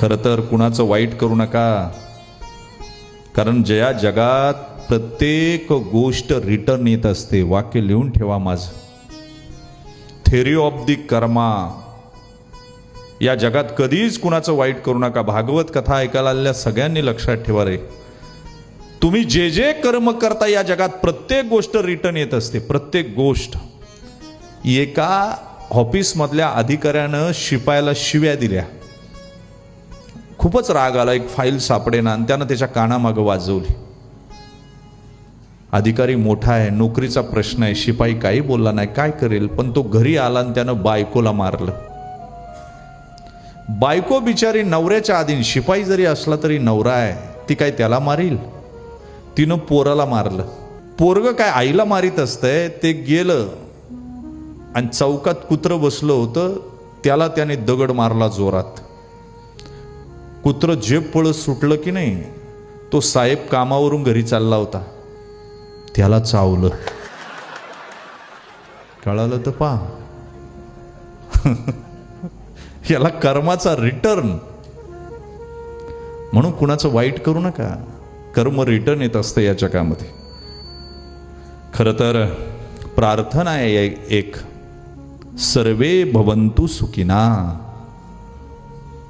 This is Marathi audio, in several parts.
खरं तर कुणाचं वाईट करू नका, कारण ज्या जगात प्रत्येक गोष्ट रिटर्न येत असते. वाक्य लिहून ठेवा माझं, थेरी ऑफ दी कर्मा. या जगात कधीच कुणाचं वाईट करू नका. भागवत कथा ऐकायला आलेल्या सगळ्यांनी लक्षात ठेवा रे, तुम्ही जे जे कर्म करता या जगात प्रत्येक गोष्ट रिटर्न येत असते. प्रत्येक गोष्ट. एका ऑफिसमधल्या अधिकाऱ्यानं शिपायाला शिव्या दिल्या. खूपच राग आला, एक फाईल सापडेना आणि त्यानं त्याच्या कानामागं वाजवली. अधिकारी मोठा आहे, नोकरीचा प्रश्न आहे, शिपाई काही बोलला नाही, काय करेल. पण तो घरी आला आणि त्यानं बायकोला मारलं. बायको बिचारी नवऱ्याच्या आधीन, शिपाई जरी असला तरी नवरा आहे, ती काय त्याला मारील. तिनं पोराला मारलं. पोरग काय आईला मारित असतंय, ते गेलं आणि चौकात कुत्रं बसलं होतं, त्याला त्याने दगड मारला जोरात. कुत्रं जे पळत सुटलं की नाही, तो साहेब कामावरून घरी चालला होता, त्याला चावलं. कळालं तर पा याला कर्माचा रिटर्न. म्हणून कुणाचं वाईट करू नका, कर्म रिटर्न येत असतं या जगामध्ये. खरं तर प्रार्थना आहे एक, सर्वे भवन्तु सुखिना.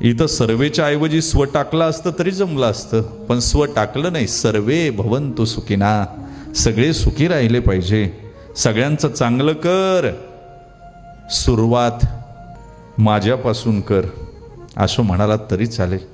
इथं सर्वेच्या ऐवजी स्व टाकलं असतं तरी जमलं असतं, पण स्व टाकलं नाही. सर्वे भवन्तु सुखिना, सगळे सुखी राहिले पाहिजे, सगळ्यांचं चांगलं कर, सुरुवात माझ्यापासून कर, असं म्हणालात तरी चालेल.